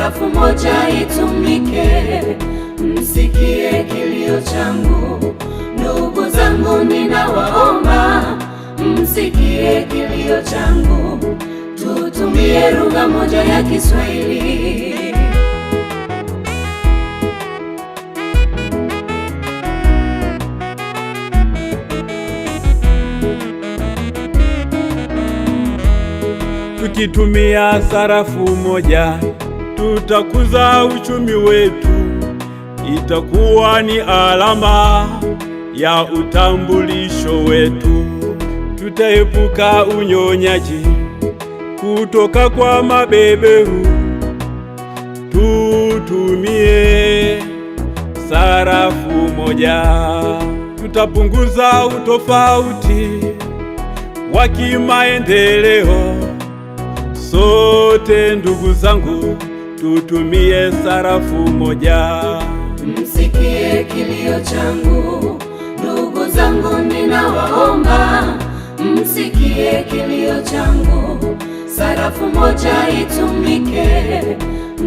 sarafu moja itumike. Msikie kilio changu, ndugu zangu, ninawaomba msikie kilio changu, tutumie lugha moja ya Kiswahili. Tukitumia sarafu moja tutakuza uchumi wetu, itakuwa ni alama ya utambulisho wetu. Tutaepuka unyonyaji kutoka kwa mabeberu, tutumie sarafu moja. Tutapunguza utofauti wa kimaendeleo. Sote ndugu zangu, tutumie sarafu moja. Msikie kilio changu, ndugu zangu, ninawaomba msikie kilio changu, sarafu moja itumike.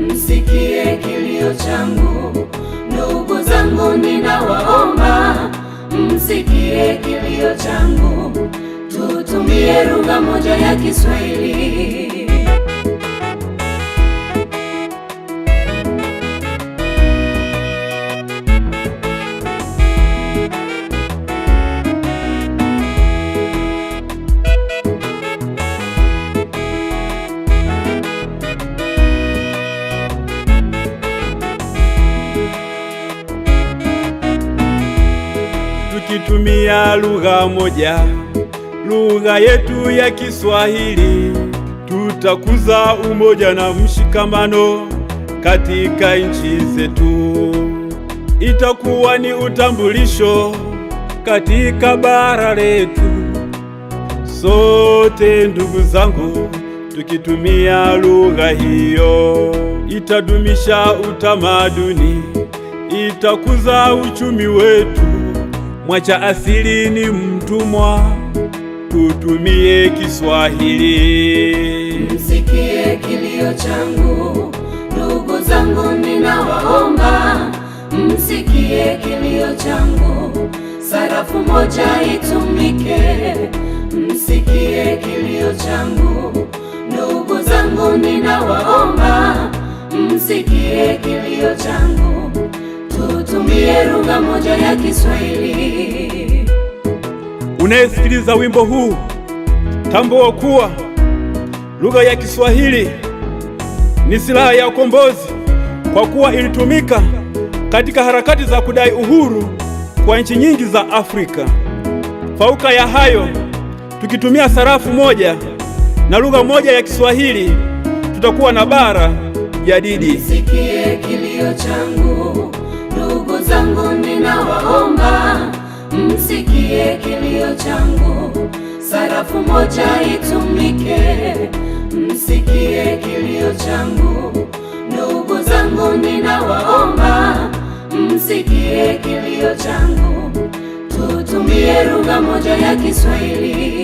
Msikie kilio changu, ndugu zangu, ninawaomba msikie kilio changu, tutumie lugha moja ya Kiswahili. Tukitumia lugha moja, lugha yetu ya Kiswahili, tutakuza umoja na mshikamano katika nchi zetu. Itakuwa ni utambulisho katika bara letu. Sote ndugu zangu, tukitumia lugha hiyo, itadumisha utamaduni, itakuza uchumi wetu. Mwacha asili ni mtumwa, tutumie Kiswahili. Msikie kilio changu, ndugu zangu, ninawaomba msikie kilio changu, sarafu moja itumike. Msikie kilio changu, ndugu zangu, ninawaomba msikie kilio changu, tutumie lugha moja ya Kiswahili. Unayesikiliza wimbo huu, tambua kuwa lugha ya Kiswahili ni silaha ya ukombozi, kwa kuwa ilitumika katika harakati za kudai uhuru kwa nchi nyingi za Afrika. Fauka ya hayo, tukitumia sarafu moja na lugha moja ya Kiswahili, tutakuwa na bara jadidi. Msikie kilio changu, ndugu zangu, ninawaomba msikie kilio changu, sarafu moja itumike. Msikie kilio changu, ndugu zangu, ninawaomba msikie kilio changu, tutumie lugha moja ya Kiswahili.